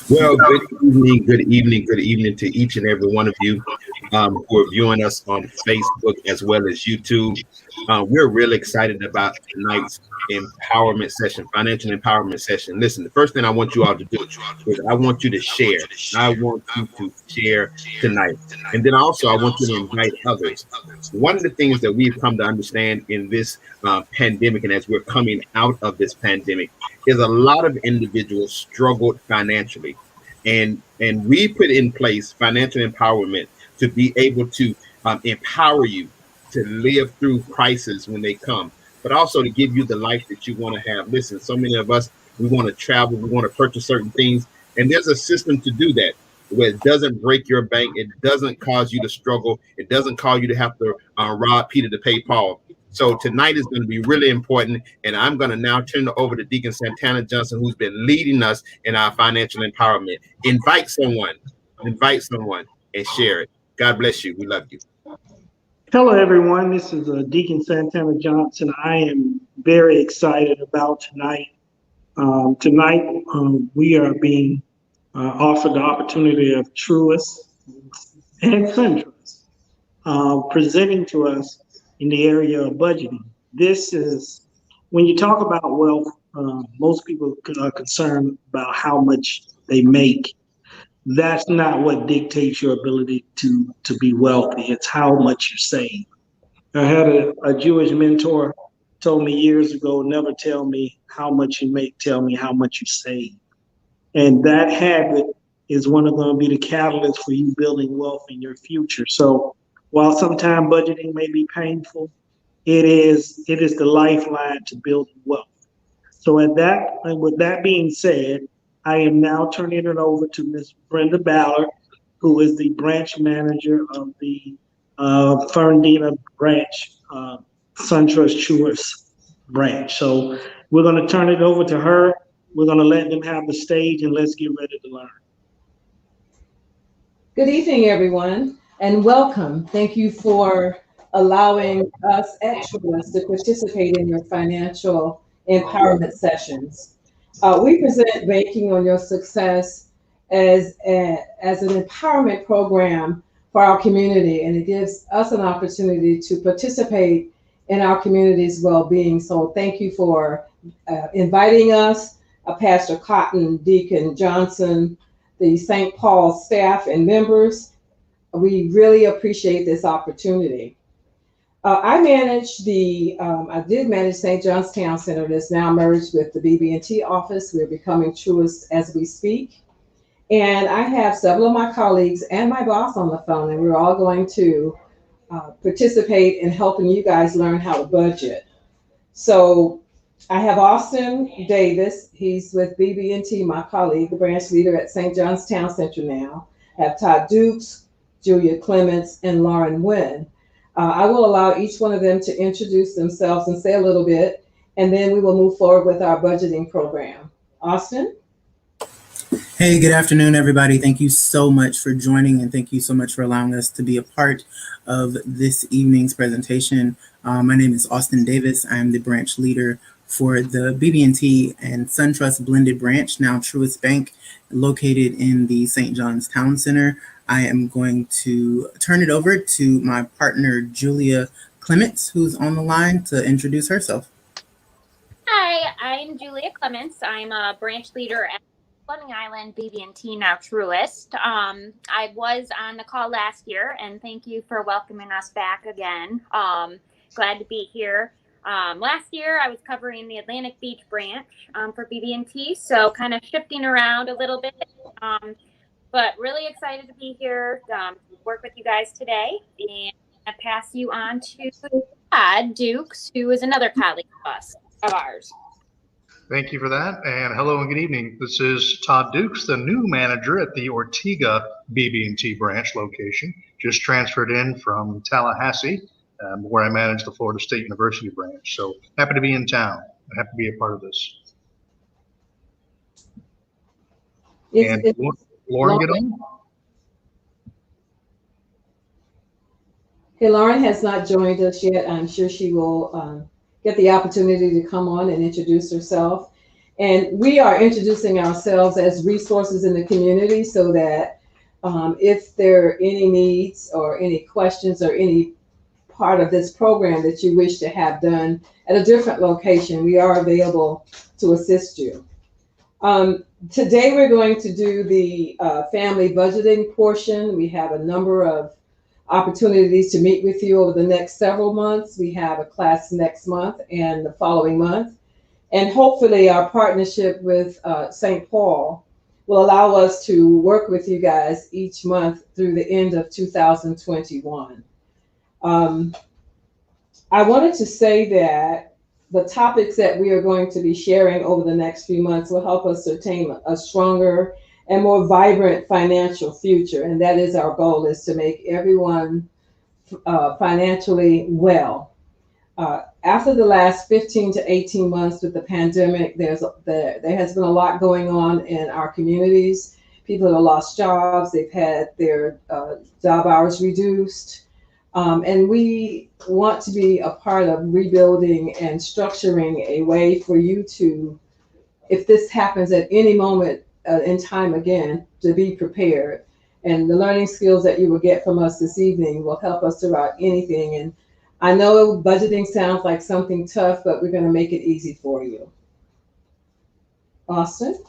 Well, good evening, good evening to each and every one of you who are viewing us on Facebook as well as YouTube. We're really excited about tonight's empowerment session, financial empowerment session. Listen, the first thing I want you all to do is I want you to share. I want you to share tonight. And then also, I want you to invite others. One of the things that we've come to understand in this pandemic and as we're coming out of this pandemic is a lot of individuals struggled financially. And we put in place financial empowerment to be able to empower you to live through crises when they come, but also to give you the life that you want to have. Listen, so many of us, we want to travel, we want to purchase certain things, and there's a system to do that where it doesn't break your bank, it doesn't cause you to struggle, it doesn't cause you to have to rob Peter to pay Paul. So tonight is going to be really important, and I'm going to now turn it over to Deacon Santana Johnson, who's been leading us in our financial empowerment. Invite someone, and share it. God bless you. We love you. Hello, everyone. This is Deacon Santana Johnson. I am very excited about tonight. We are being offered the opportunity of Truist and SunTrust presenting to us in the area of budgeting. This is, when you talk about wealth, most people are concerned about how much they make. That's not what dictates your ability to be wealthy. It's how much you save. I had a Jewish mentor told me years ago, never tell me how much you make, tell me how much you save. And that habit is going to be the catalyst for you building wealth in your future. So while sometimes budgeting may be painful, it is the lifeline to building wealth. So with that being said, I am now turning it over to Ms. Brenda Ballard, who is the branch manager of the Fernandina branch, SunTrust Truist branch. So we're going to turn it over to her. We're going to let them have the stage, and let's get ready to learn. Good evening, everyone, and welcome. Thank you for allowing us at Truist to participate in your financial empowerment sessions. We present Banking on Your Success as an empowerment program for our community, and it gives us an opportunity to participate in our community's well-being. So thank you for inviting us, Pastor Cotton, Deacon Johnson, the St. Paul staff and members. We really appreciate this opportunity. I did manage St. John's Town Center that's now merged with the BB&T office. We're becoming Truist as we speak. And I have several of my colleagues and my boss on the phone, and we're all going to participate in helping you guys learn how to budget. So I have Austin Davis. He's with BB&T, my colleague, the branch leader at St. John's Town Center now. I have Todd Dukes, Julia Clements, and Lauren Wynn. I will allow each one of them to introduce themselves and say a little bit, and then we will move forward with our budgeting program. Austin? Hey, good afternoon, everybody. Thank you so much for joining, and thank you so much for allowing us to be a part of this evening's presentation. My name is Austin Davis. I am the branch leader for the BB&T and SunTrust blended branch, now Truist Bank, located in the St. John's Town Center. I am going to turn it over to my partner, Julia Clements, who's on the line to introduce herself. Hi, I'm Julia Clements. I'm a branch leader at Fleming Island BB&T, now Truist. I was on the call last year, and thank you for welcoming us back again. Glad to be here. Last year, I was covering the Atlantic Beach branch for BB&T, so kind of shifting around a little bit, but really excited to be here, work with you guys today, and I pass you on to Todd Dukes, who is another colleague of ours. Thank you for that, and hello and good evening. This is Todd Dukes, the new manager at the Ortega BB&T branch location, just transferred in from Tallahassee, where I manage the Florida State University branch. So happy to be in town. I have to be a part of this. And Lauren, get on. Okay, Lauren has not joined us yet. I'm sure she will get the opportunity to come on and introduce herself. And we are introducing ourselves as resources in the community so that if there are any needs or any questions or any part of this program that you wish to have done at a different location, we are available to assist you. Today we're going to do the family budgeting portion. We have a number of opportunities to meet with you over the next several months. We have a class next month and the following month. And hopefully our partnership with St. Paul will allow us to work with you guys each month through the end of 2021. I wanted to say that the topics that we are going to be sharing over the next few months will help us attain a stronger and more vibrant financial future. And that is our goal, is to make everyone financially well. After the last 15 to 18 months with the pandemic, there has been a lot going on in our communities. People have lost jobs, they've had their job hours reduced. And we want to be a part of rebuilding and structuring a way for you to, if this happens at any moment in time again, to be prepared. And the learning skills that you will get from us this evening will help us throughout anything. And I know budgeting sounds like something tough, but we're going to make it easy for you. Austin?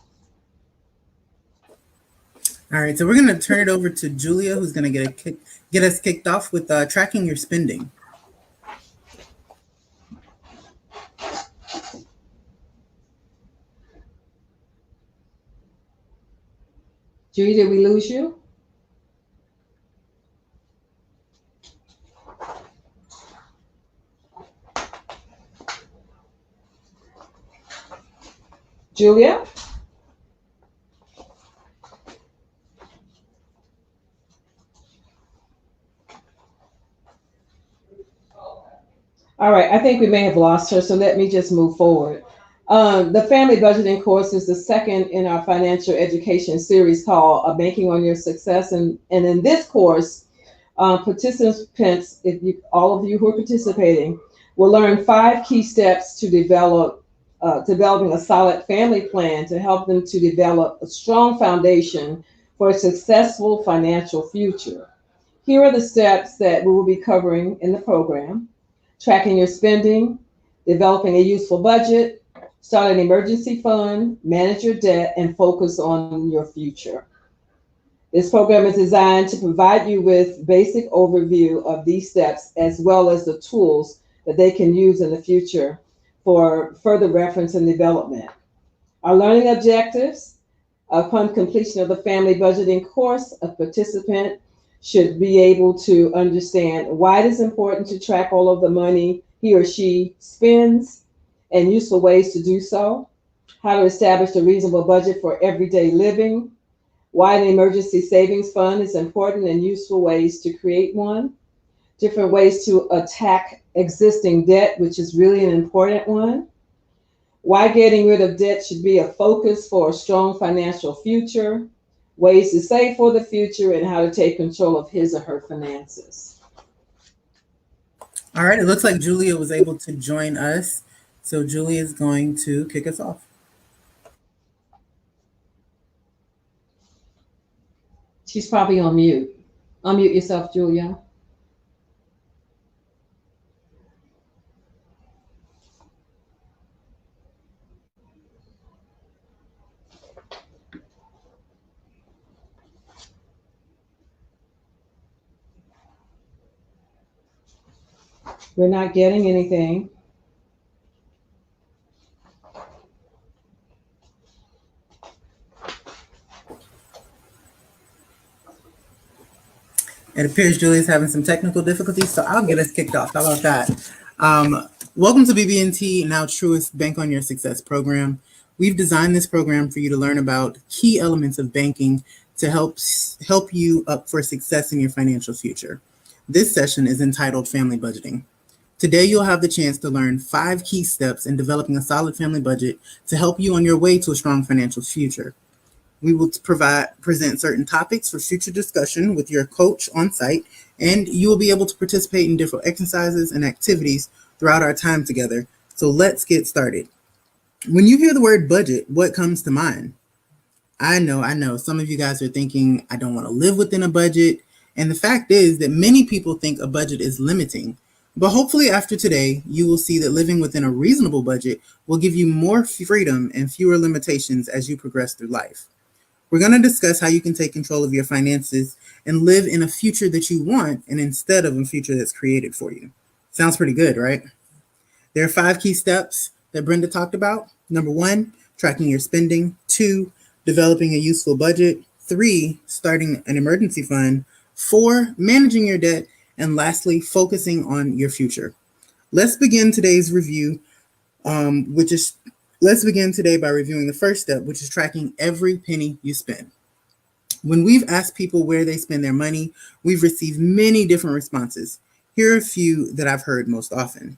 All right, so we're going to turn it over to Julia, who's going to get us kicked off with tracking your spending. Julie, did we lose you? Julia? All right, I think we may have lost her, so let me just move forward. The family budgeting course is the second in our financial education series called Banking on Your Success. And in this course, participants, all of you who are participating, will learn 5 key steps to developing a solid family plan to help them to develop a strong foundation for a successful financial future. Here are the steps that we will be covering in the program: tracking your spending, developing a useful budget, start an emergency fund, manage your debt, and focus on your future. This program is designed to provide you with basic overview of these steps, as well as the tools that they can use in the future for further reference and development. Our learning objectives: upon completion of the family budgeting course, a participant should be able to understand why it is important to track all of the money he or she spends and useful ways to do so, how to establish a reasonable budget for everyday living, why an emergency savings fund is important and useful ways to create one, different ways to attack existing debt, which is really an important one, why getting rid of debt should be a focus for a strong financial future, ways to save for the future, and how to take control of his or her finances. All right, it looks like Julia was able to join us. So Julia is going to kick us off. She's probably on mute. Unmute yourself, Julia. We're not getting anything. It appears Julia's having some technical difficulties, so I'll get us kicked off. How about that? Welcome to BB&T, now Truist Bank on Your Success program. We've designed this program for you to learn about key elements of banking to help you up for success in your financial future. This session is entitled Family Budgeting. Today, you'll have the chance to learn 5 key steps in developing a solid family budget to help you on your way to a strong financial future. We will present certain topics for future discussion with your coach on site, and you will be able to participate in different exercises and activities throughout our time together. So let's get started. When you hear the word budget, what comes to mind? I know. Some of you guys are thinking, I don't want to live within a budget. And the fact is that many people think a budget is limiting. But hopefully, after today, you will see that living within a reasonable budget will give you more freedom and fewer limitations as you progress through life. We're going to discuss how you can take control of your finances and live in a future that you want and instead of a future that's created for you. Sounds pretty good, right? There are 5 key steps that Brenda talked about. Number 1, tracking your spending. 2, developing a useful budget. 3, starting an emergency fund. 4, managing your debt. And lastly, focusing on your future. Let's begin today's review, let's begin today by reviewing the first step, which is tracking every penny you spend. When we've asked people where they spend their money, we've received many different responses. Here are a few that I've heard most often.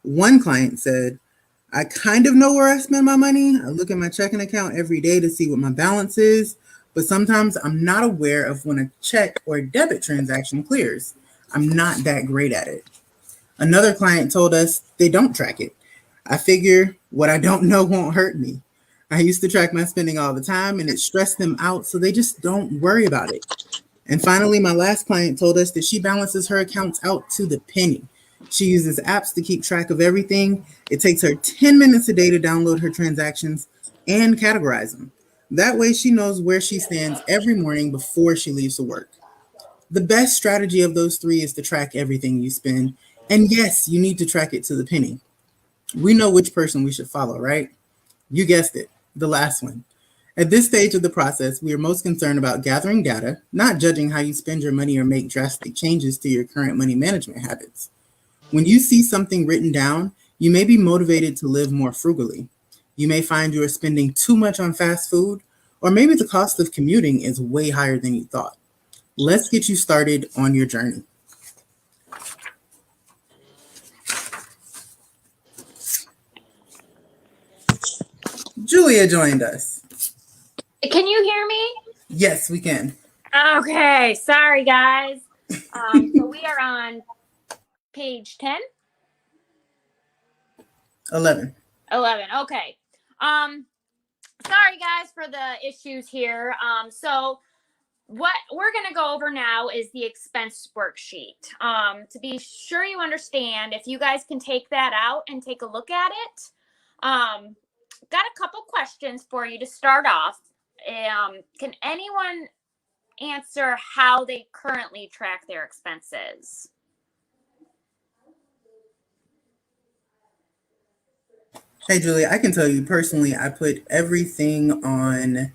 One client said, I kind of know where I spend my money. I look at my checking account every day to see what my balance is, but sometimes I'm not aware of when a check or debit transaction clears. I'm not that great at it. Another client told us they don't track it. I figure what I don't know won't hurt me. I used to track my spending all the time and it stressed them out, so they just don't worry about it. And finally, my last client told us that she balances her accounts out to the penny. She uses apps to keep track of everything. It takes her 10 minutes a day to download her transactions and categorize them. That way she knows where she stands every morning before she leaves to work. The best strategy of those 3 is to track everything you spend. And yes, you need to track it to the penny. We know which person we should follow, right? You guessed it, the last one. At this stage of the process, we are most concerned about gathering data, not judging how you spend your money or make drastic changes to your current money management habits. When you see something written down, you may be motivated to live more frugally. You may find you are spending too much on fast food, or maybe the cost of commuting is way higher than you thought. Let's get you started on your journey. Julia joined us. Can you hear me? Yes, we can. Okay, sorry guys. So we are on page 10. 11. 11. Okay. Sorry guys for the issues here. So what we're going to go over now is the expense worksheet. To be sure you understand, if you guys can take that out and take a look at it. Got a couple questions for you to start off. Can anyone answer how they currently track their expenses? Hey, Julia, I can tell you personally, I put everything on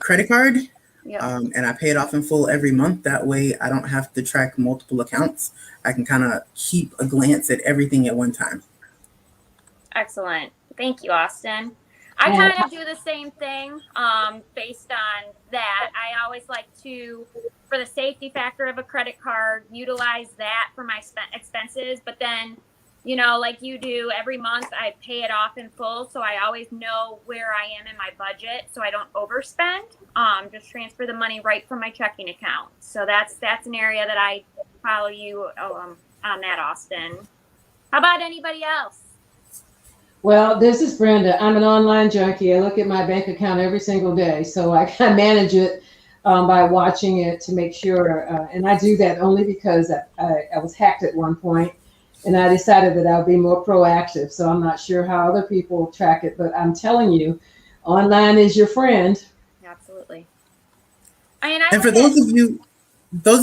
credit card. Yep. And I pay it off in full every month. That way I don't have to track multiple accounts. I can kind of keep a glance at everything at one time. Excellent. Thank you, Austin. I kind of do the same thing based on that. I always like to, for the safety factor of a credit card, utilize that for my expenses. But then, you know, like you do, every month I pay it off in full. So I always know where I am in my budget so I don't overspend. Just transfer the money right from my checking account. So that's an area that I follow you on that, Austin. How about anybody else? Well, this is Brenda. I'm an online junkie. I look at my bank account every single day. So I manage it by watching it to make sure. And I do that only because I was hacked at one point, and I decided that I'll be more proactive. So I'm not sure how other people track it, but I'm telling you, online is your friend. Absolutely. And for those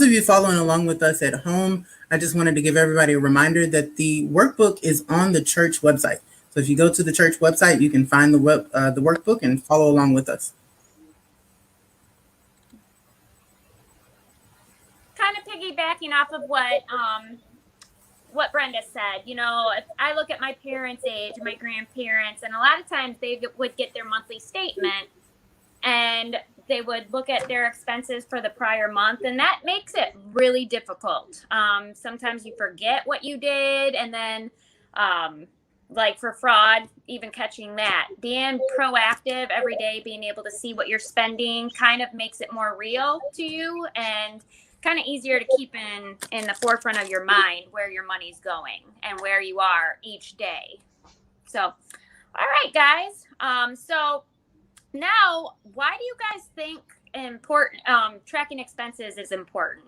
of you following along with us at home, I just wanted to give everybody a reminder that the workbook is on the church website. So if you go to the church website, you can find the workbook and follow along with us. Kind of piggybacking off of what Brenda said, you know, if I look at my parents' age, my grandparents, and a lot of times they would get their monthly statement and they would look at their expenses for the prior month, and that makes it really difficult. Sometimes you forget what you did, and then like for fraud, even catching that. Being proactive every day, being able to see what you're spending kind of makes it more real to you and kind of easier to keep in the forefront of your mind where your money's going and where you are each day. So All right, guys. So now, why do you guys think tracking expenses is important?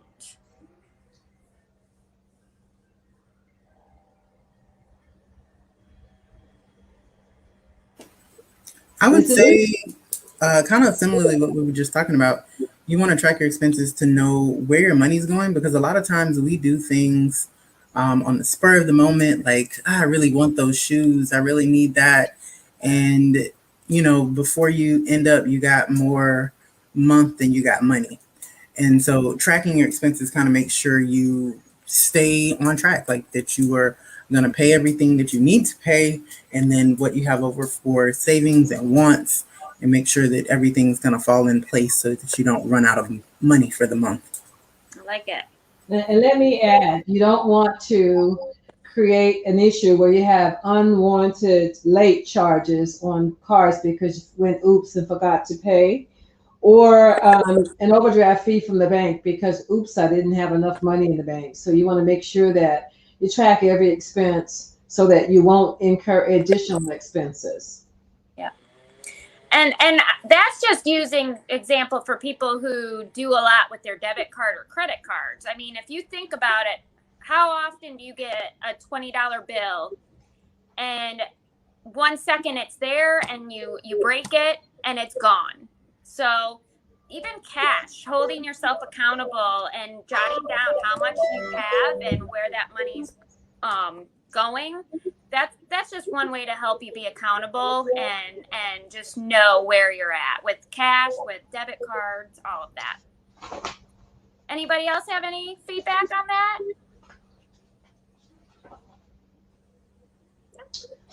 I would say, kind of similarly what we were just talking about. You want to track your expenses to know where your money's going, because a lot of times we do things on the spur of the moment, like, I really want those shoes, I really need that, and before you end up, you got more month than you got money. And so tracking your expenses kind of makes sure you stay on track, like that you are going to pay everything that you need to pay, and then what you have over for savings and wants, and make sure that everything's going to fall in place so that you don't run out of money for the month. I like it. And let me add, you don't want to create an issue where you have unwanted late charges on cards because you went oops and forgot to pay, or an overdraft fee from the bank because oops, I didn't have enough money in the bank. So you want to make sure that you track every expense so that you won't incur additional expenses. Yeah. And that's just using example for people who do a lot with their debit card or credit cards. I mean, if you think about it, how often do you get a $20 bill and 1 second it's there and you break it and it's gone? So even cash, holding yourself accountable and jotting down how much you have and where that money's going, that's just one way to help you be accountable and just know where you're at with cash, with debit cards, all of that. Anybody else have any feedback on that?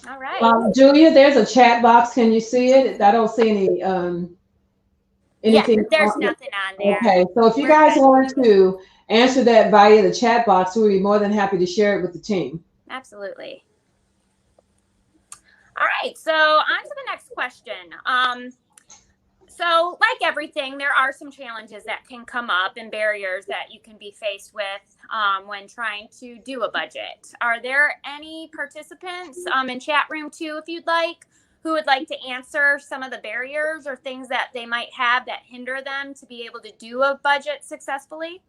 All right. Julia, there's a chat box. Can you see it? I don't see any anything. Yeah, there's nothing on there. Okay, so if you guys want to answer that via the chat box, we'll be more than happy to share it with the team. Absolutely. All right, so on to the next question. So like everything, there are some challenges that can come up and barriers that you can be faced with when trying to do a budget. Are there any participants in chat room too, if you'd like, who would like to answer some of the barriers or things that they might have that hinder them to be able to do a budget successfully?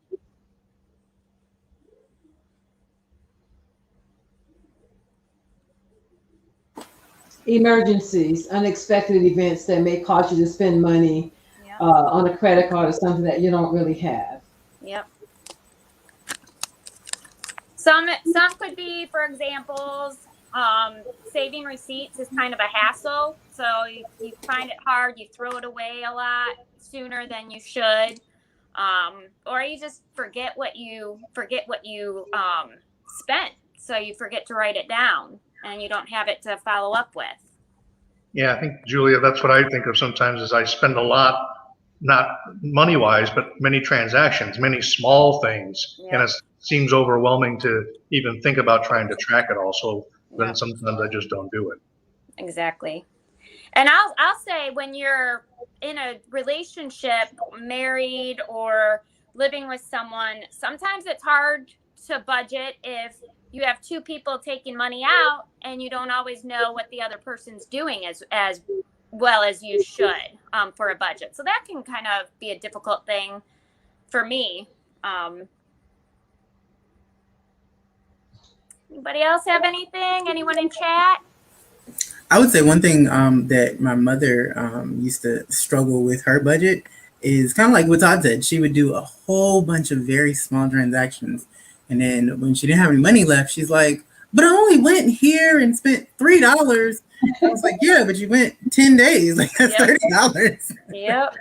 Emergencies, unexpected events that may cause you to spend money on a credit card or something that you don't really have. Yep. Some could be, for examples, saving receipts is kind of a hassle. So you find it hard, you throw it away a lot sooner than you should. Or you just forget what you spent. So you forget to write it down and you don't have it to follow up with. Yeah, I think, Julia, that's what I think of sometimes is I spend a lot, not money-wise, but many transactions, many small things. Yeah. And it seems overwhelming to even think about trying to track it all. So then sometimes I just don't do it. Exactly. And I'll say when you're in a relationship, married or living with someone, sometimes it's hard to budget if you have two people taking money out and you don't always know what the other person's doing as well as you should for a budget. So that can kind of be a difficult thing for me. Anybody else have anything? Anyone in chat? I would say one thing that my mother used to struggle with her budget is kind of like what Todd said. She would do a whole bunch of very small transactions. And then when she didn't have any money left, she's like, but I only went here and spent $3. I was like, yeah, but you went 10 days. Like, that's $30. Yep.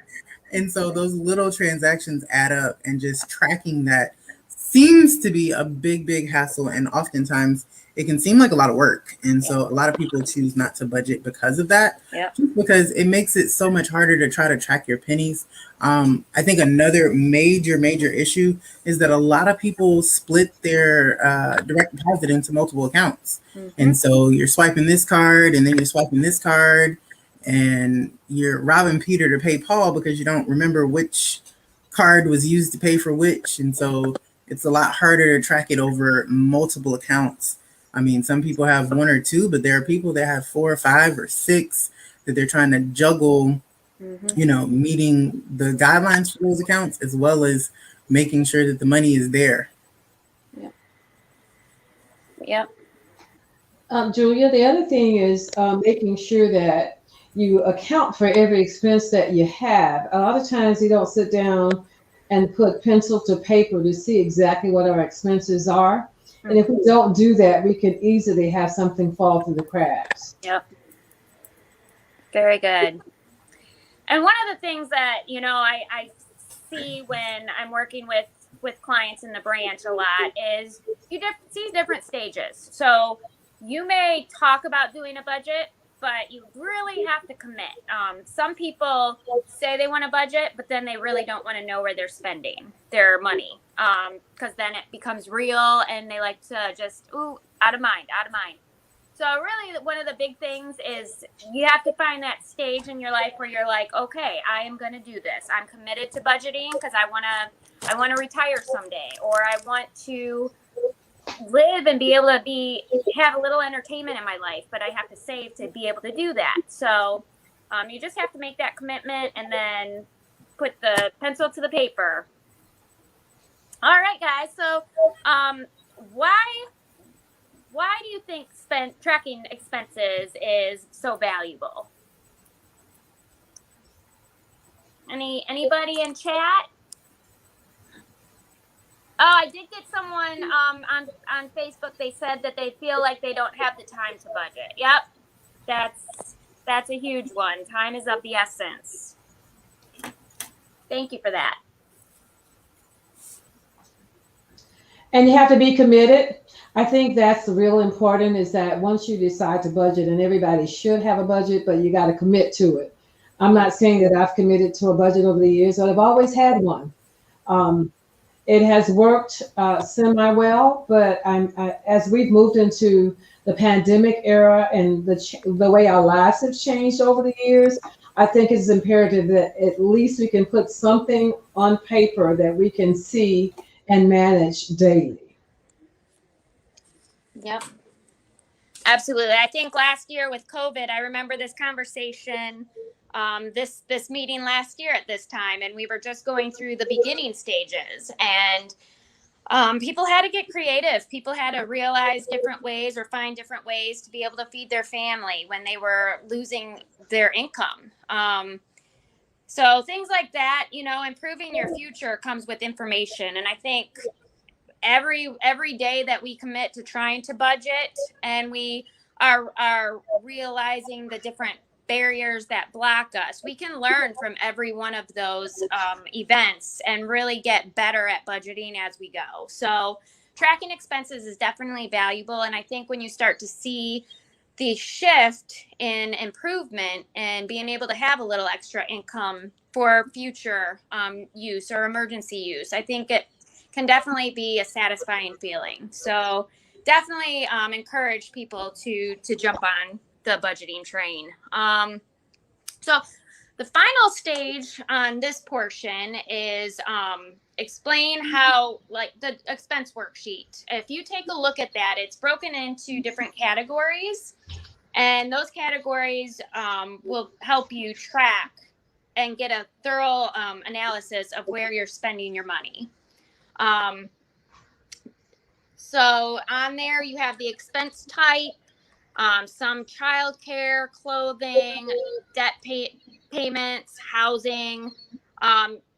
And so those little transactions add up, and just tracking that seems to be a big, big hassle. And oftentimes it can seem like a lot of work. And so a lot of people choose not to budget because of that, just because it makes it so much harder to try to track your pennies. I think another major issue is that a lot of people split their direct deposit into multiple accounts. Mm-hmm. And so you're swiping this card and then you're swiping this card and you're robbing Peter to pay Paul because you don't remember which card was used to pay for which. And so it's a lot harder to track it over multiple accounts. I mean, some people have one or two, but there are people that have 4 or 5 or 6 that they're trying to juggle, meeting the guidelines for those accounts as well as making sure that the money is there. Yep. Julia, the other thing is making sure that you account for every expense that you have. A lot of times you don't sit down and put pencil to paper to see exactly what our expenses are. And if we don't do that, we could easily have something fall through the cracks. Yep. Very good. And one of the things that, I see when I'm working with clients in the branch a lot is you see different stages. So you may talk about doing a budget, but you really have to commit. Some people say they want a budget, but then they really don't want to know where they're spending their money, because then it becomes real and they like to just, out of mind. So really one of the big things is you have to find that stage in your life where you're like, okay, I am going to do this. I'm committed to budgeting because I want to retire someday, or I want to live and be able to have a little entertainment in my life, but I have to save to be able to do that. So you just have to make that commitment and then put the pencil to the paper. All right, guys. So why do you think tracking expenses is so valuable? Anybody in chat? Oh, I did get someone on Facebook. They said that they feel like they don't have the time to budget. Yep, that's a huge one. Time is of the essence. Thank you for that. And you have to be committed. I think that's real important, is that once you decide to budget, and everybody should have a budget, but you got to commit to it. I'm not saying that I've committed to a budget over the years, but I've always had one. It has worked semi-well, but as we've moved into the pandemic era and the way our lives have changed over the years, I think it's imperative that at least we can put something on paper that we can see and manage daily. Yep. Absolutely. I think last year with COVID, I remember this conversation, this meeting last year at this time, and we were just going through the beginning stages, and people had to get creative. People had to realize different ways or find different ways to be able to feed their family when they were losing their income. So things like that, improving your future comes with information. And I think every day that we commit to trying to budget, and we are realizing the different barriers that block us, we can learn from every one of those events and really get better at budgeting as we go. So tracking expenses is definitely valuable. And I think when you start to see the shift in improvement and being able to have a little extra income for future use or emergency use, I think it can definitely be a satisfying feeling. So definitely encourage people to jump on the budgeting train. So the final stage on this portion is explain how, like, the expense worksheet. If you take a look at that, it's broken into different categories, and those categories will help you track and get a thorough analysis of where you're spending your money. So on there, you have the expense type, some childcare, clothing, debt payments, housing.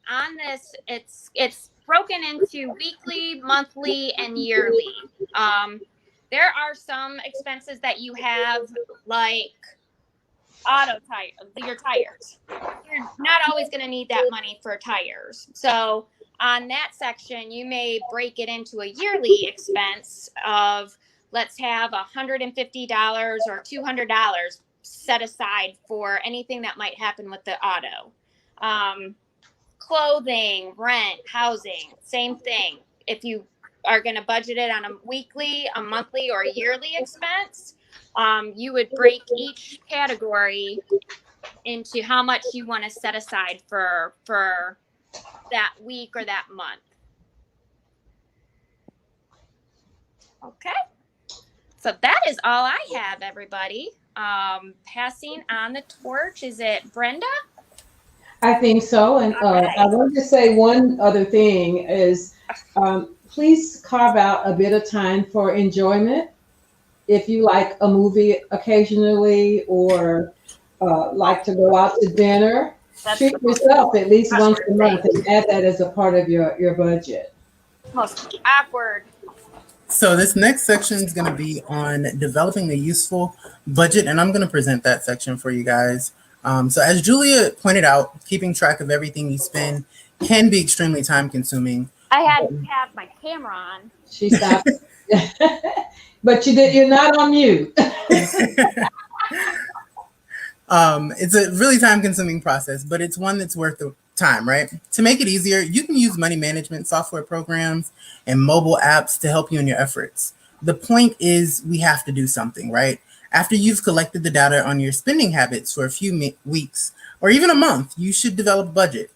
On this, it's broken into weekly, monthly, and yearly. There are some expenses that you have, like your tires. You're not always going to need that money for tires. So on that section, you may break it into a yearly expense of, let's have $150 or $200 set aside for anything that might happen with the auto. Clothing, rent, housing, same thing. If you are going to budget it on a weekly, a monthly, or a yearly expense, you would break each category into how much you want to set aside for that week or that month. Okay. So that is all I have, everybody. Passing on the torch, is it Brenda? I think so. And Okay. I want to say one other thing is please carve out a bit of time for enjoyment. If you like a movie occasionally or like to go out to dinner, That's treat the most yourself at least once a awkward month thing. and add that as a part of your budget. Most awkward. So this next section is going to be on developing a useful budget, and I'm going to present that section for you guys. So as Julia pointed out, keeping track of everything you spend can be extremely time consuming. I had to have my camera on. She stopped. But you're not on mute. It's a really time consuming process, but it's one that's worth the time, right? To make it easier, you can use money management software programs and mobile apps to help you in your efforts. The point is we have to do something, right? After you've collected the data on your spending habits for a few weeks or even a month, you should develop a budget.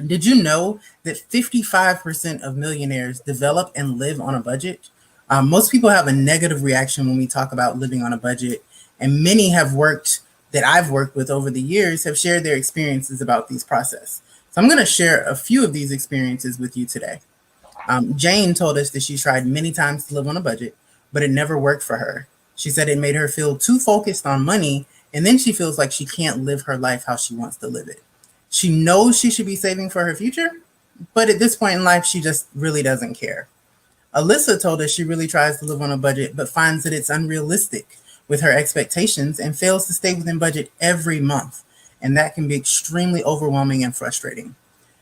Did you know that 55% of millionaires develop and live on a budget? Most people have a negative reaction when we talk about living on a budget, and many that I've worked with over the years have shared their experiences about these process. So I'm going to share a few of these experiences with you today. Jane told us that she tried many times to live on a budget, but it never worked for her. She said it made her feel too focused on money, and then she feels like she can't live her life how she wants to live it. She knows she should be saving for her future, but at this point in life, she just really doesn't care. Alyssa told us she really tries to live on a budget, but finds that it's unrealistic with her expectations and fails to stay within budget every month. And that can be extremely overwhelming and frustrating.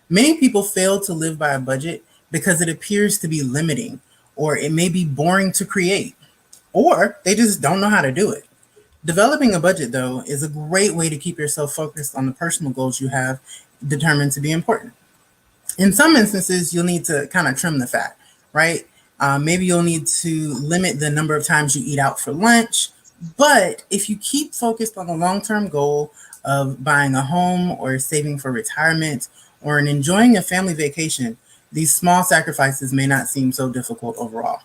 Many people fail to live by a budget because it appears to be limiting, or it may be boring to create, or they just don't know how to do it. Developing a budget, though, is a great way to keep yourself focused on the personal goals you have determined to be important. In some instances, you'll need to kind of trim the fat, right? Maybe you'll need to limit the number of times you eat out for lunch. But if you keep focused on the long-term goal of buying a home or saving for retirement or in enjoying a family vacation, these small sacrifices may not seem so difficult overall.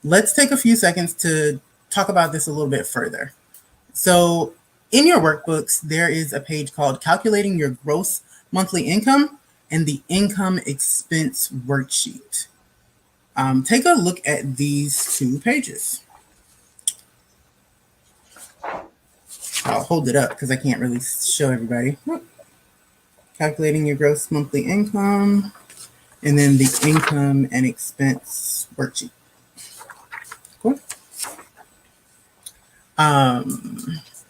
Let's take a few seconds to talk about this a little bit further. So in your workbooks, there is a page called Calculating Your Gross Monthly Income and the Income Expense Worksheet. Take a look at these two pages. I'll hold it up because I can't really show everybody. Calculating your gross monthly income, and then the income and expense worksheet. Cool.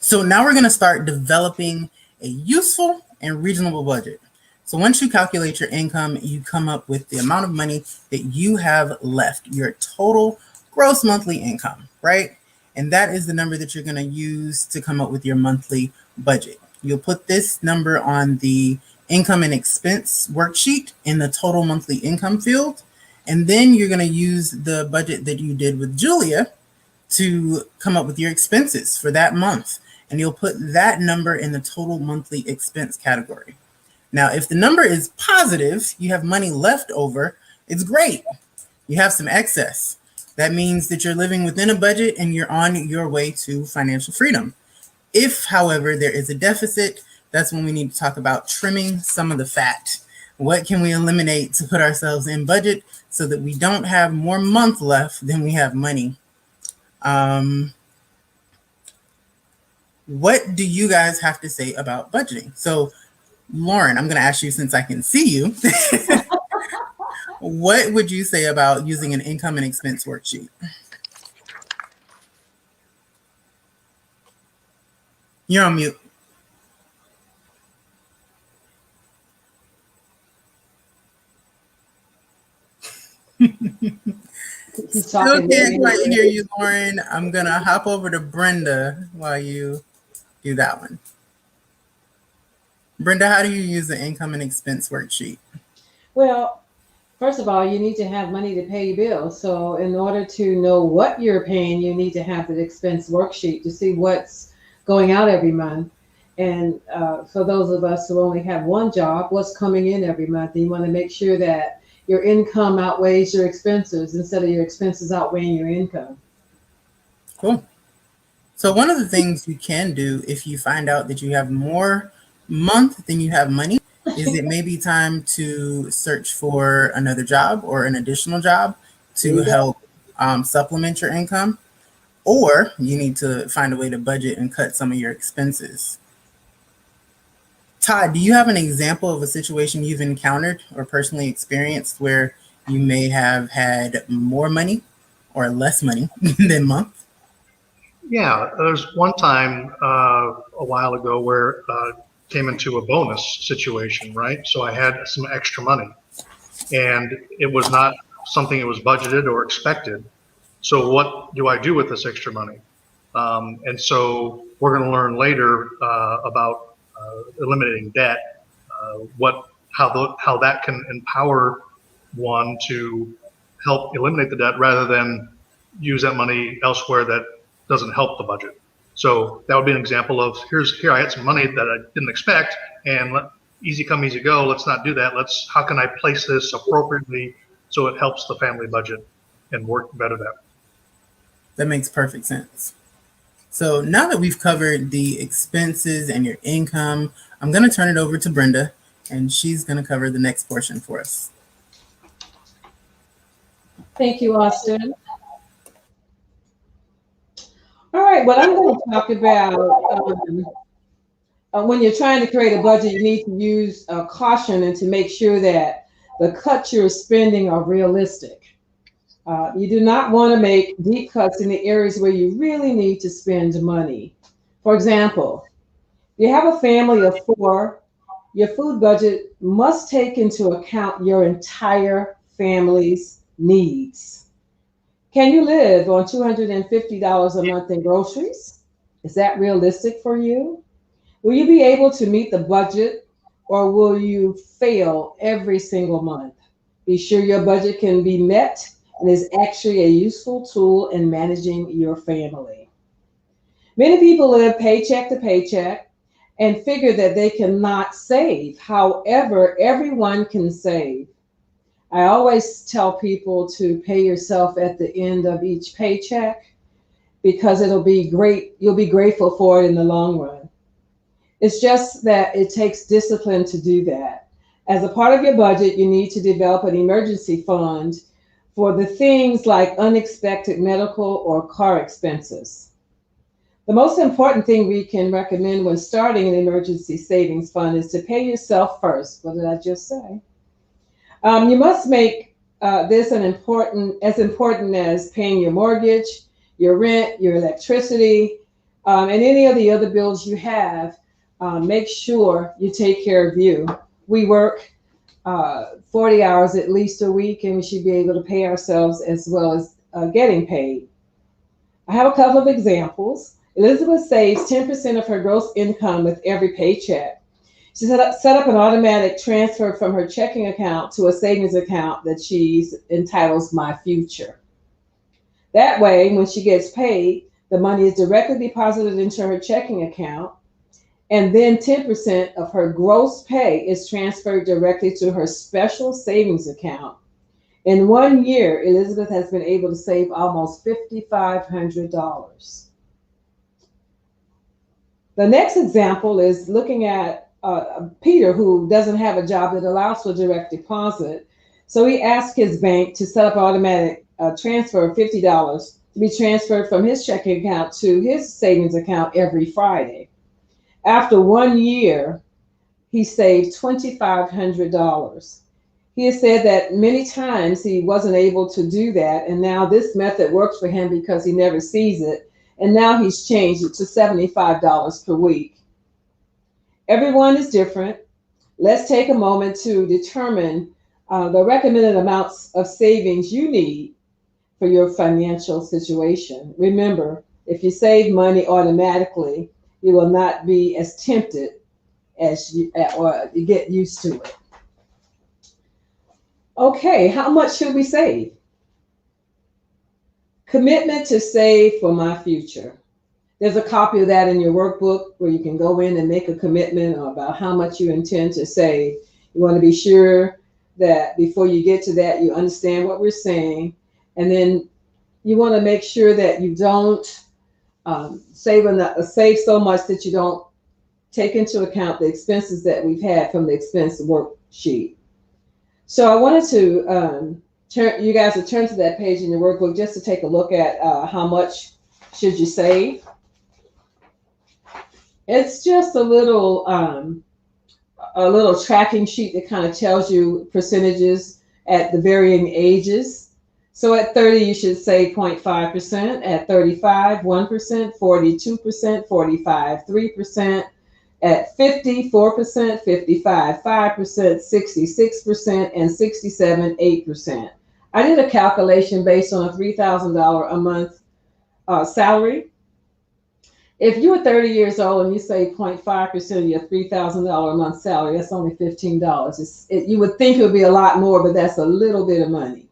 So now we're going to start developing a useful and reasonable budget. So once you calculate your income, you come up with the amount of money that you have left, your total gross monthly income, right? And that is the number that you're going to use to come up with your monthly budget. You'll put this number on the income and expense worksheet in the total monthly income field. And then you're going to use the budget that you did with Julia to come up with your expenses for that month. And you'll put that number in the total monthly expense category. Now, if the number is positive, you have money left over, it's great. You have some excess. That means that you're living within a budget and you're on your way to financial freedom. If, however, there is a deficit, that's when we need to talk about trimming some of the fat. What can we eliminate to put ourselves in budget so that we don't have more month left than we have money? What do you guys have to say about budgeting? So, Lauren, I'm going to ask you since I can see you. What would you say about using an income and expense worksheet? You're on mute. Still can't quite hear you, Lauren. I'm going to hop over to Brenda while you do that one. Brenda, how do you use the income and expense worksheet? Well, first of all, you need to have money to pay your bills. So in order to know what you're paying, you need to have the expense worksheet to see what's going out every month. And for those of us who only have one job, what's coming in every month? And you want to make sure that your income outweighs your expenses instead of your expenses outweighing your income. Cool. So one of the things you can do if you find out that you have more month than you have money is it may be time to search for another job or an additional job to help supplement your income, or you need to find a way to budget and cut some of your expenses. Todd, do you have an example of a situation you've encountered or personally experienced where you may have had more money or less money than month? Yeah, there's one time a while ago where came into a bonus situation, right? So I had some extra money, and it was not something that was budgeted or expected. So what do I do with this extra money? And so we're going to learn later about eliminating debt, how that can empower one to help eliminate the debt rather than use that money elsewhere that doesn't help the budget. So that would be an example of here I had some money that I didn't expect, and easy come, easy go. Let's not do that. How can I place this appropriately so it helps the family budget and work better that way? That makes perfect sense. So now that we've covered the expenses and your income, I'm going to turn it over to Brenda, and she's going to cover the next portion for us. Thank you, Austin. All right, what I'm going to talk about, when you're trying to create a budget, you need to use caution and to make sure that the cuts you're spending are realistic. You do not want to make deep cuts in the areas where you really need to spend money. For example, if you have a family of 4, your food budget must take into account your entire family's needs. Can you live on $250 a month in groceries? Is that realistic for you? Will you be able to meet the budget, or will you fail every single month? Be sure your budget can be met and is actually a useful tool in managing your family. Many people live paycheck to paycheck and figure that they cannot save. However, everyone can save. I always tell people to pay yourself at the end of each paycheck because it'll be great. You'll be grateful for it in the long run. It's just that it takes discipline to do that. As a part of your budget, you need to develop an emergency fund for the things like unexpected medical or car expenses. The most important thing we can recommend when starting an emergency savings fund is to pay yourself first. What did I just say? You must make this as important as paying your mortgage, your rent, your electricity, and any of the other bills you have. Make sure you take care of you. We work 40 hours at least a week, and we should be able to pay ourselves as well as getting paid. I have a couple of examples. Elizabeth saves 10% of her gross income with every paycheck. She set up an automatic transfer from her checking account to a savings account that she entitles My Future. That way, when she gets paid, the money is directly deposited into her checking account, and then 10% of her gross pay is transferred directly to her special savings account. In 1 year, Elizabeth has been able to save almost $5,500. The next example is looking at Peter, who doesn't have a job that allows for direct deposit. So he asked his bank to set up an automatic transfer of $50 to be transferred from his checking account to his savings account every Friday. After 1 year, he saved $2,500. He has said that many times he wasn't able to do that, and now this method works for him because he never sees it, and now he's changed it to $75 per week. Everyone is different. Let's take a moment to determine the recommended amounts of savings you need for your financial situation. Remember, if you save money automatically, you will not be as tempted as you get used to it. Okay, how much should we save? Commitment to save for my future. There's a copy of that in your workbook where you can go in and make a commitment about how much you intend to save. You want to be sure that before you get to that, you understand what we're saying. And then you want to make sure that you don't save so much that you don't take into account the expenses that we've had from the expense worksheet. So I wanted to turn you guys to turn to that page in your workbook just to take a look at how much should you save. It's just a little tracking sheet that kind of tells you percentages at the varying ages. So at 30, you should save 0.5%. At 35, 1%, 42%, 45, 3%. At 50, 4%, 55, 5%, 66%, and 67, 8%. I did a calculation based on a $3,000 a month salary. If you were 30 years old and you save 0.5% of your $3,000 a month salary, that's only $15. You would think it would be a lot more, but that's a little bit of money.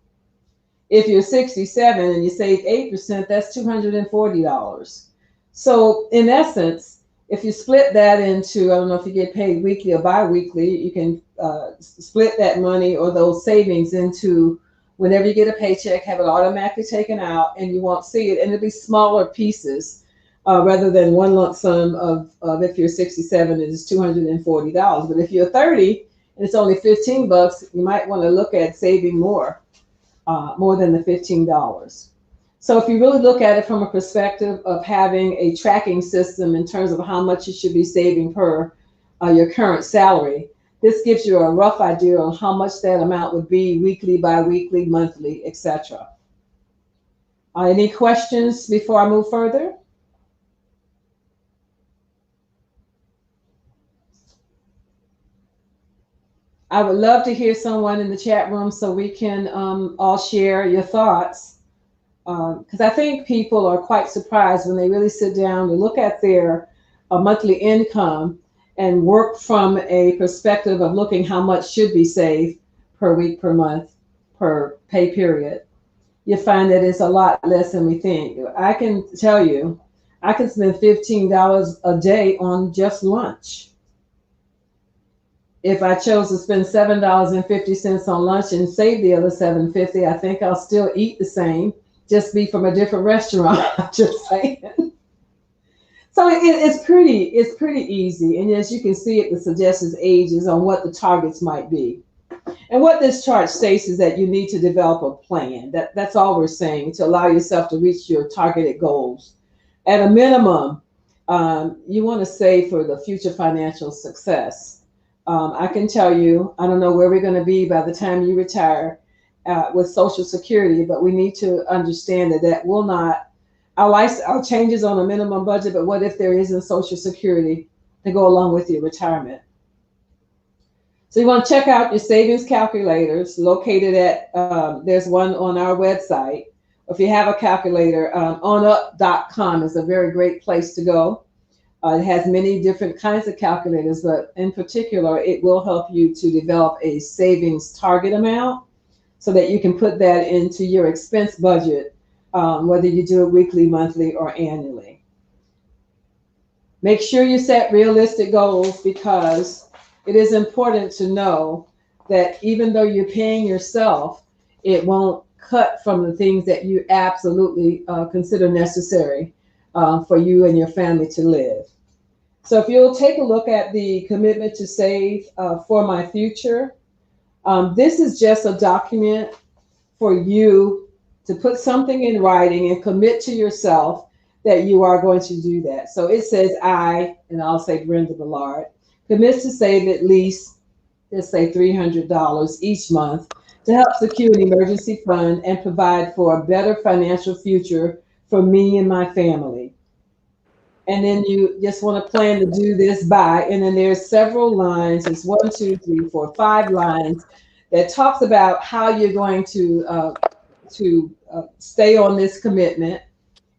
If you're 67 and you save 8%, that's $240. So in essence, if you split that into, I don't know if you get paid weekly or bi-weekly, you can split that money or those savings into whenever you get a paycheck, have it automatically taken out and you won't see it. And it'll be smaller pieces rather than one lump sum of if you're 67, it's $240. But if you're 30 and it's only $15, you might want to look at saving more than the $15. So if you really look at it from a perspective of having a tracking system in terms of how much you should be saving per your current salary, this gives you a rough idea on how much that amount would be weekly, bi-weekly, monthly, etc. Any questions before I move further? I would love to hear someone in the chat room so we can all share your thoughts. Because I think people are quite surprised when they really sit down to look at their monthly income and work from a perspective of looking how much should be saved per week, per month, per pay period. You find that it's a lot less than we think. I can tell you, I can spend $15 a day on just lunch. If I chose to spend $7.50 on lunch and save the other $7.50, I think I'll still eat the same. Just be from a different restaurant, just saying. So it's pretty easy. And as you can see, it suggests ages on what the targets might be. And what this chart states is that you need to develop a plan. That's all we're saying, to allow yourself to reach your targeted goals. At a minimum, you want to save for the future financial success. I can tell you, I don't know where we're going to be by the time you retire with Social Security, but we need to understand that will not, our changes on a minimum budget, but what if there isn't Social Security to go along with your retirement? So you want to check out your savings calculators located at, there's one on our website. If you have a calculator, onup.com is a very great place to go. It has many different kinds of calculators, but in particular, it will help you to develop a savings target amount so that you can put that into your expense budget, whether you do it weekly, monthly, or annually. Make sure you set realistic goals, because it is important to know that even though you're paying yourself, it won't cut from the things that you absolutely consider necessary for you and your family to live. So if you'll take a look at the commitment to save for my future, this is just a document for you to put something in writing and commit to yourself that you are going to do that. So it says and I'll say Brenda Ballard, commits to save at least, let's say $300 each month to help secure an emergency fund and provide for a better financial future for me and my family. And then you just want to plan to do this by, and then there's several lines. It's 1, 2, 3, 4, 5 lines that talks about how you're going to stay on this commitment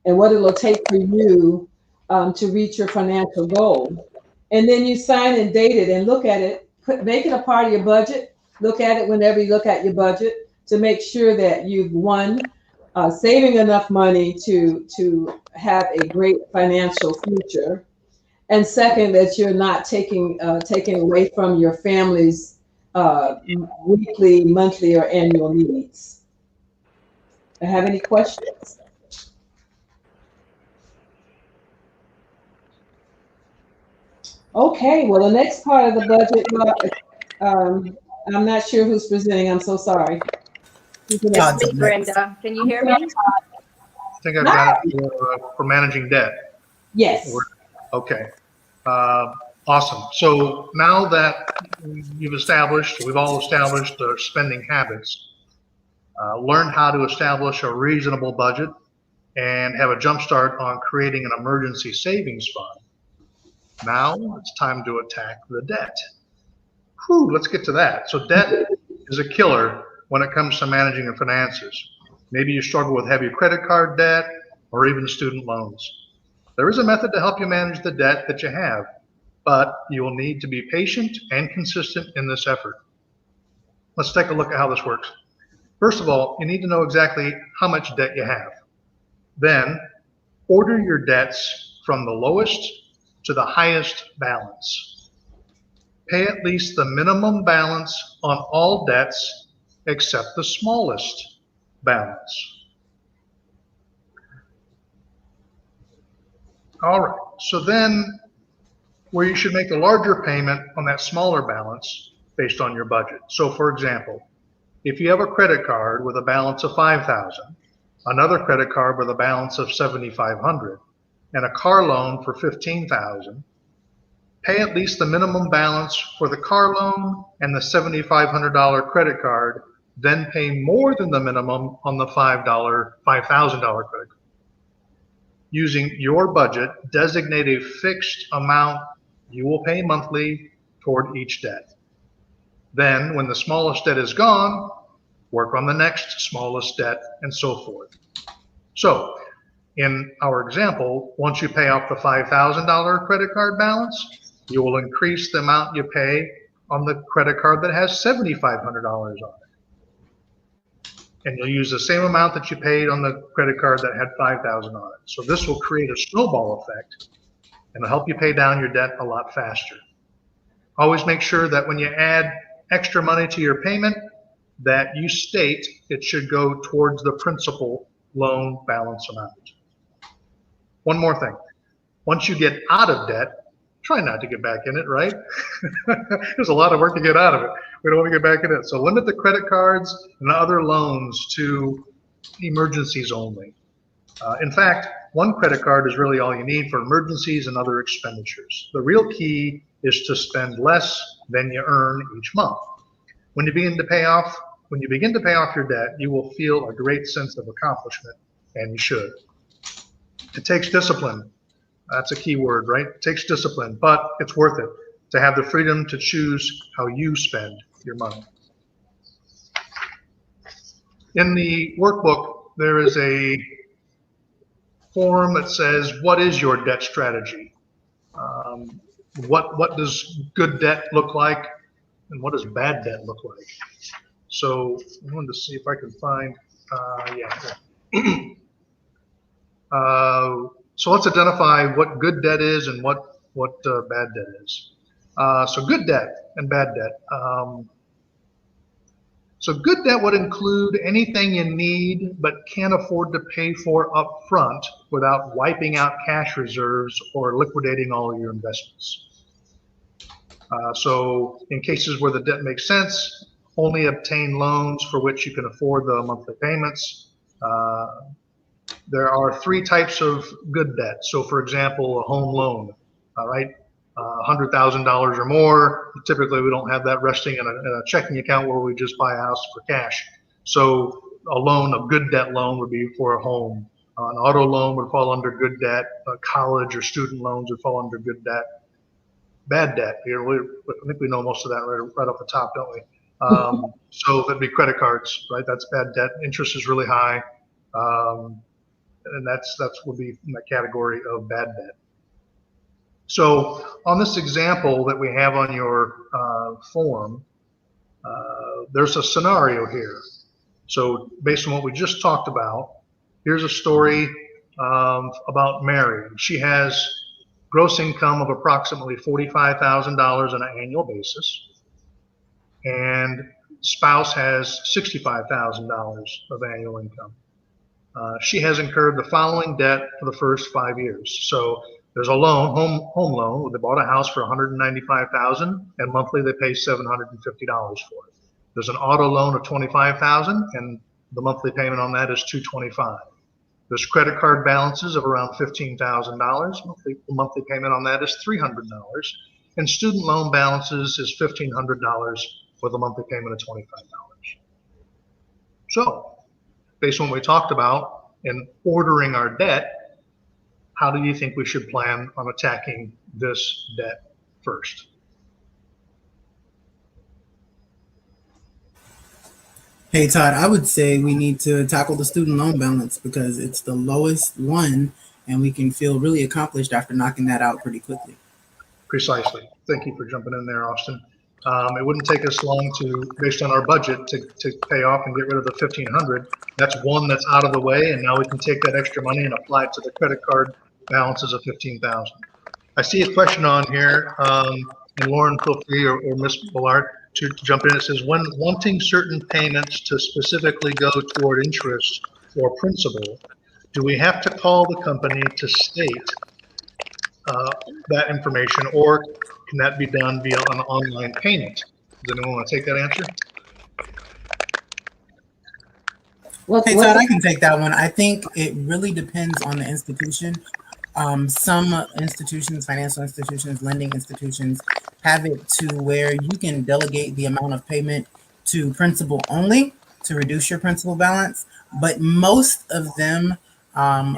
and what it'll take for you to reach your financial goal. And then you sign and date it and look at it, make it a part of your budget. Look at it whenever you look at your budget to make sure that you've saving enough money to have a great financial future. And second, that you're not taking away from your family's weekly, monthly, or annual needs. Do you have any questions? Okay, well, the next part of the budget, I'm not sure who's presenting. I'm so sorry. It's me, Brenda. Can you hear me? I think I've got it for managing debt. Yes. Okay. Awesome. So now that we've all established our spending habits, learned how to establish a reasonable budget, and have a jump start on creating an emergency savings fund. Now it's time to attack the debt. Whew, let's get to that. So debt is a killer when it comes to managing your finances. Maybe you struggle with heavy credit card debt or even student loans. There is a method to help you manage the debt that you have, but you will need to be patient and consistent in this effort. Let's take a look at how this works. First of all, you need to know exactly how much debt you have. Then order your debts from the lowest to the highest balance. Pay at least the minimum balance on all debts except the smallest balance. All right, so then where you should make the larger payment on that smaller balance based on your budget. So for example, if you have a credit card with a balance of $5,000, another credit card with a balance of $7,500, and a car loan for $15,000, pay at least the minimum balance for the car loan and the $7,500 credit card, then pay more than the minimum on the $5,000 credit card. Using your budget, designate a fixed amount you will pay monthly toward each debt. Then, when the smallest debt is gone, work on the next smallest debt, and so forth. So, in our example, once you pay off the $5,000 credit card balance, you will increase the amount you pay on the credit card that has $7,500 on it. And you'll use the same amount that you paid on the credit card that had $5,000 on it. So this will create a snowball effect and it'll help you pay down your debt a lot faster. Always make sure that when you add extra money to your payment, that you state it should go towards the principal loan balance amount. One more thing. Once you get out of debt, try not to get back in it, right? There's a lot of work to get out of it. We don't want to get back in it. So limit the credit cards and other loans to emergencies only. In fact, one credit card is really all you need for emergencies and other expenditures. The real key is to spend less than you earn each month. When you begin to pay off your debt, you will feel a great sense of accomplishment, and you should. It takes discipline. That's a key word, right? It takes discipline, but it's worth it to have the freedom to choose how you spend your money. In the workbook, there is a form that says, what is your debt strategy? What does good debt look like? And what does bad debt look like? So I wanted to see if I could find, so let's identify what good debt is and what bad debt is. So good debt and bad debt. So good debt would include anything you need but can't afford to pay for up front without wiping out cash reserves or liquidating all of your investments. So in cases where the debt makes sense, only obtain loans for which you can afford the monthly payments. There are three types of good debt. So for example, a home loan, all right? $100,000 or more. Typically, we don't have that resting in a checking account where we just buy a house for cash. So a good debt loan would be for a home. An auto loan would fall under good debt. College or student loans would fall under good debt. Bad debt, I think we know most of that right off the top, don't we? So that'd be credit cards, right? That's bad debt. Interest is really high. And that's would be in the category of bad debt. So on this example that we have on your form, there's a scenario here. So based on what we just talked about, here's a story about Mary. She has gross income of approximately $45,000 on an annual basis, and spouse has $65,000 of annual income. She has incurred the following debt for the first 5 years. So There's a loan, home loan. They bought a house for $195,000, and monthly they pay $750 for it. There's an auto loan of $25,000, and the monthly payment on that is $225. There's credit card balances of around $15,000. Monthly payment on that is $300. And student loan balances is $1,500 with a monthly payment of $25. So, based on what we talked about in ordering our debt, how do you think we should plan on attacking this debt first? Hey, Todd, I would say we need to tackle the student loan balance because it's the lowest one and we can feel really accomplished after knocking that out pretty quickly. Precisely. Thank you for jumping in there, Austin. It wouldn't take us long to, based on our budget, to pay off and get rid of the $1,500. That's one that's out of the way, and now we can take that extra money and apply it to the credit card balances of $15,000. I see a question on here, and Lauren, feel free, or Ms. Ballard, to jump in. It says, when wanting certain payments to specifically go toward interest or principal, do we have to call the company to state that information, or can that be done via an online payment? Does anyone want to take that answer? Hey, Todd, I can take that one. I think it really depends on the institution. Some institutions, financial institutions, lending institutions, have it to where you can delegate the amount of payment to principal only to reduce your principal balance. But most of them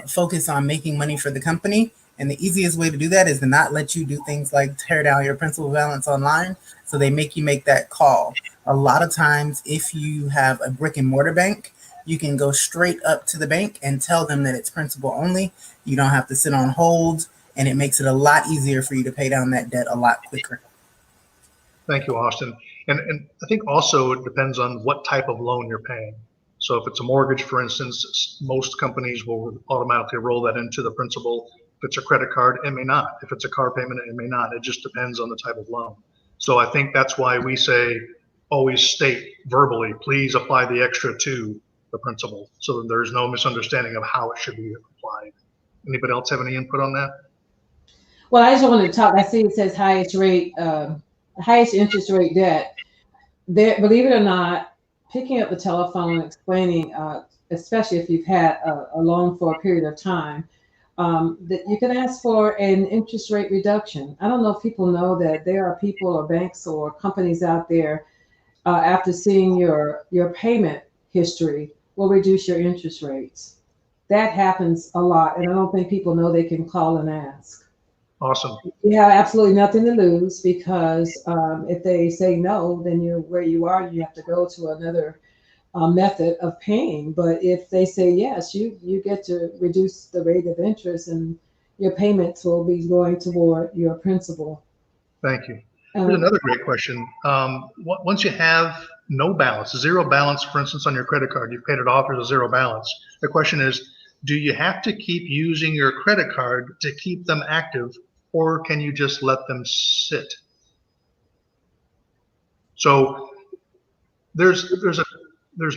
focus on making money for the company. And the easiest way to do that is to not let you do things like tear down your principal balance online. So they make you make that call. A lot of times, if you have a brick and mortar bank, you can go straight up to the bank and tell them that it's principal only. You don't have to sit on hold, and it makes it a lot easier for you to pay down that debt a lot quicker. Thank you, Austin. And I think also it depends on what type of loan you're paying. So if it's a mortgage, for instance, most companies will automatically roll that into the principal. If it's a credit card, it may not. If it's a car payment, it may not. It just depends on the type of loan. So I think that's why we say always state verbally, please apply the extra to the principal, so that there's no misunderstanding of how it should be applied. Anybody else have any input on that? Well, I just wanted to talk. I see it says highest interest rate debt. There, believe it or not, picking up the telephone and explaining, especially if you've had a loan for a period of time, that you can ask for an interest rate reduction. I don't know if people know that there are people or banks or companies out there, after seeing your payment history, will reduce your interest rates. That happens a lot, and I don't think people know they can call and ask. Awesome. You have absolutely nothing to lose, because if they say no, then you're where you are. You have to go to another method of paying. But if they say yes, you get to reduce the rate of interest, and your payments will be going toward your principal. Thank you. Here's another great question. Once you have no balance, zero balance, for instance, on your credit card, you've paid it off, there's a zero balance. The question is, do you have to keep using your credit card to keep them active, or can you just let them sit? So there's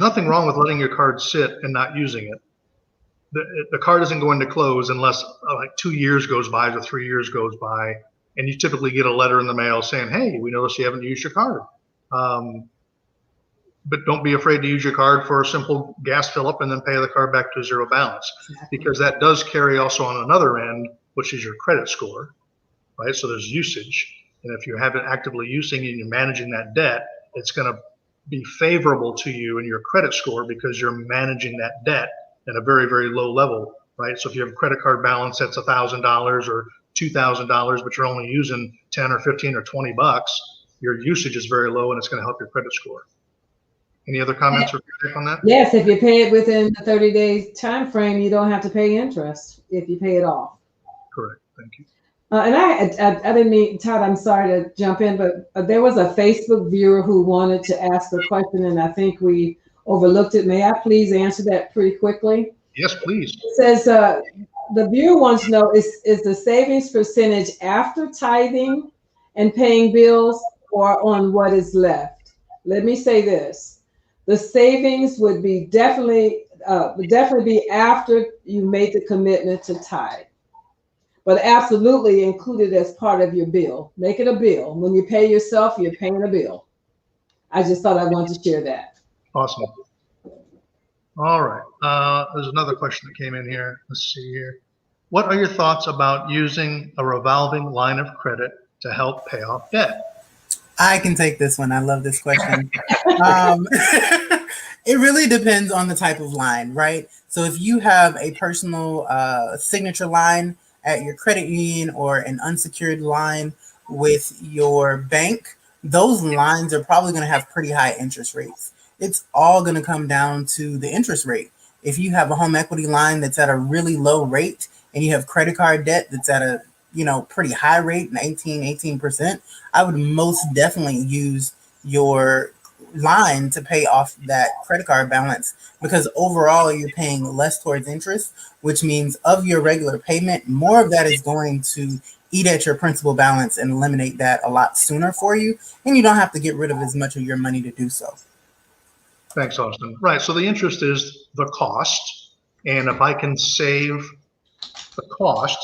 nothing wrong with letting your card sit and not using it. The card isn't going to close unless like 2 years goes by or 3 years goes by, and you typically get a letter in the mail saying, hey, we noticed you haven't used your card. But don't be afraid to use your card for a simple gas fill up and then pay the card back to zero balance, because that does carry also on another end, which is your credit score, right? So there's usage. And if you have it actively using and you're managing that debt, it's going to be favorable to you in your credit score because you're managing that debt at a very, very low level, right? So if you have a credit card balance that's $1,000 or $2,000, but you're only using 10 or 15 or 20 bucks, your usage is very low and it's going to help your credit score. Any other comments or feedback on that? Yes, if you pay it within the 30-day time frame, you don't have to pay interest if you pay it off. Correct. Thank you. And I didn't mean, Todd, I'm sorry to jump in, but there was a Facebook viewer who wanted to ask a question, and I think we overlooked it. May I please answer that pretty quickly? Yes, please. It says, the viewer wants to know, is the savings percentage after tithing and paying bills, or on what is left? Let me say this. The savings would be definitely be after you made the commitment to tithe. but absolutely include it as part of your bill. Make it a bill. When you pay yourself, you're paying a bill. I just thought I wanted to share that. Awesome. All right. There's another question that came in here. Let's see here. What are your thoughts about using a revolving line of credit to help pay off debt? I can take this one. I love this question. It really depends on the type of line, right? So if you have a personal signature line at your credit union or an unsecured line with your bank, those lines are probably going to have pretty high interest rates. It's all going to come down to the interest rate. If you have a home equity line that's at a really low rate and you have credit card debt that's at a pretty high rate, 18%, I would most definitely use your line to pay off that credit card balance, because overall you're paying less towards interest, which means of your regular payment, more of that is going to eat at your principal balance and eliminate that a lot sooner for you, and you don't have to get rid of as much of your money to do so. Thanks, Austin. Right. So the interest is the cost. And if I can save the cost,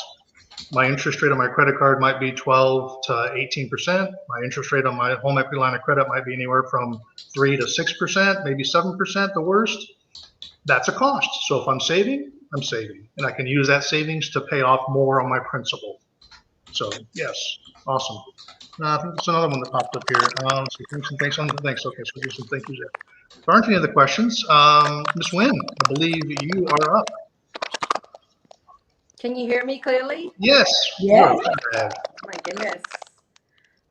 my interest rate on my credit card might be 12 to 18%. My interest rate on my home equity line of credit might be anywhere from 3 to 6%, maybe 7%, the worst. That's a cost. So if I'm saving, I'm saving. And I can use that savings to pay off more on my principal. So yes, awesome. I think there's another one that popped up here. Let's see, thanks. Okay, so there's some thank yous there. If there aren't any other questions, Ms. Wynn, I believe you are up. Can you hear me clearly? Yes. Yes. Oh my goodness.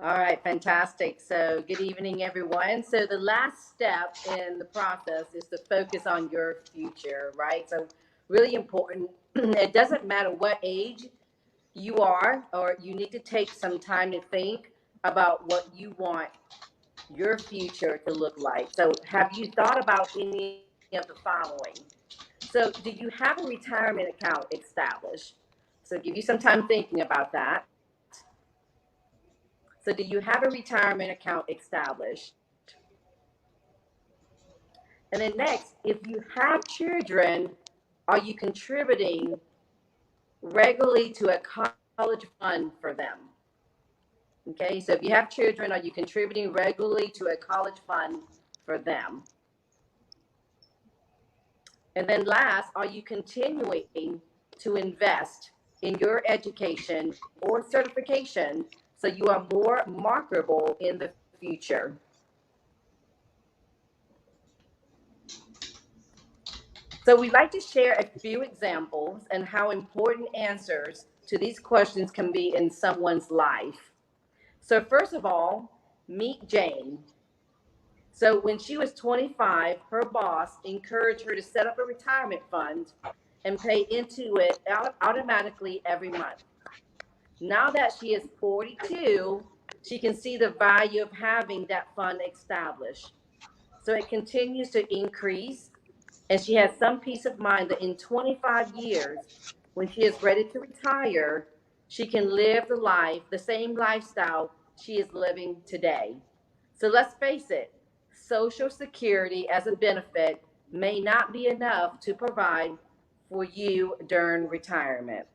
All right, fantastic. So good evening, everyone. So the last step in the process is to focus on your future, right? So really important. It doesn't matter what age you are, or you need to take some time to think about what you want your future to look like. So have you thought about any of the following? So do you have a retirement account established? So give you some time thinking about that. So do you have a retirement account established? And then next, if you have children, are you contributing regularly to a college fund for them? Okay, so if you have children, are you contributing regularly to a college fund for them? And then last, are you continuing to invest in your education or certification so you are more marketable in the future? So we'd like to share a few examples and how important answers to these questions can be in someone's life. So first of all, meet Jane. So when she was 25, her boss encouraged her to set up a retirement fund and pay into it automatically every month. Now that she is 42, she can see the value of having that fund established. So it continues to increase, and she has some peace of mind that in 25 years, when she is ready to retire, she can live the same lifestyle she is living today. So let's face it, Social Security as a benefit may not be enough to provide for you during retirement.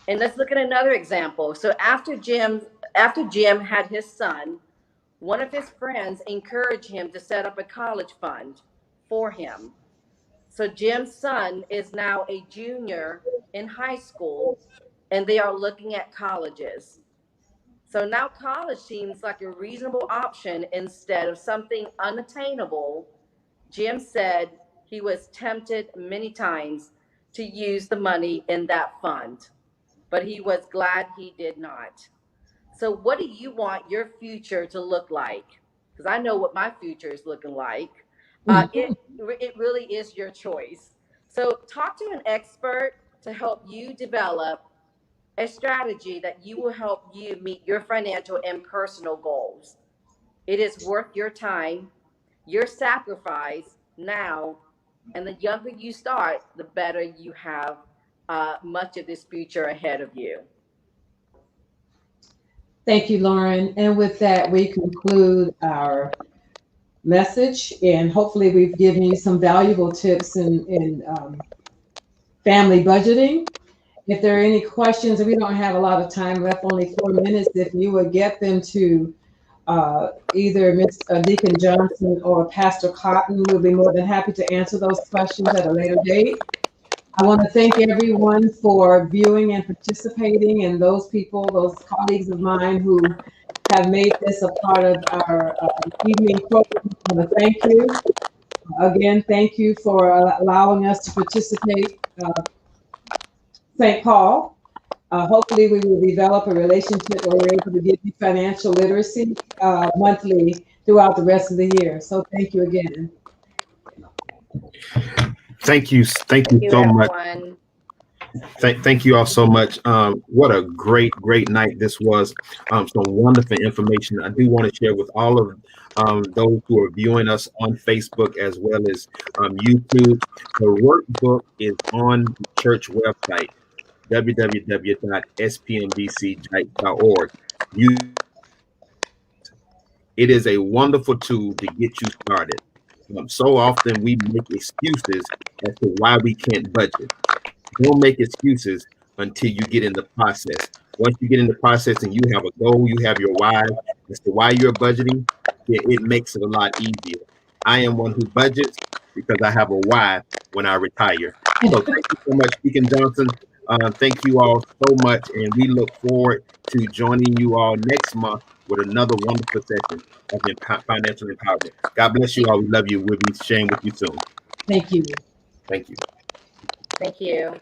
And let's look at another example. So after Jim had his son, one of his friends encouraged him to set up a college fund for him. So Jim's son is now a junior in high school, and they are looking at colleges. So now college seems like a reasonable option instead of something unattainable. Jim said he was tempted many times to use the money in that fund, but he was glad he did not. So what do you want your future to look like? Because I know what my future is looking like. It really is your choice. So talk to an expert to help you develop a strategy that will help you meet your financial and personal goals. It is worth your time, your sacrifice now, and the younger you start, the better you have much of this future ahead of you. Thank you, Lauren. And with that, we conclude our message, and hopefully we've given you some valuable tips in family budgeting. if there are any questions, and we don't have a lot of time left, only 4 minutes, if you would get them to either Ms. Deacon Johnson or Pastor Cotton, we'll be more than happy to answer those questions at a later date. I want to thank everyone for viewing and participating, and those people, those colleagues of mine who have made this a part of our evening program. I want to thank you. Again, thank you for allowing us to participate, St. Paul. Hopefully we will develop a relationship where we're able to give you financial literacy monthly throughout the rest of the year. So thank you again. Thank you so much. Everyone. Thank you all so much. What a great night this was. Some wonderful information I do want to share with all of those who are viewing us on Facebook as well as YouTube. The workbook is on the church website, www.spnbcgiant.org. It is a wonderful tool to get you started. So often we make excuses as to why we can't budget. Don't make excuses until you get in the process. Once you get in the process and you have a goal, you have your why as to why you're budgeting, it makes it a lot easier. I am one who budgets because I have a why when I retire. So thank you so much, Deacon Johnson. Thank you all so much, and we look forward to joining you all next month with another wonderful session of financial empowerment. God bless you all. We love you. We'll be sharing with you soon. Thank you. Thank you. Thank you.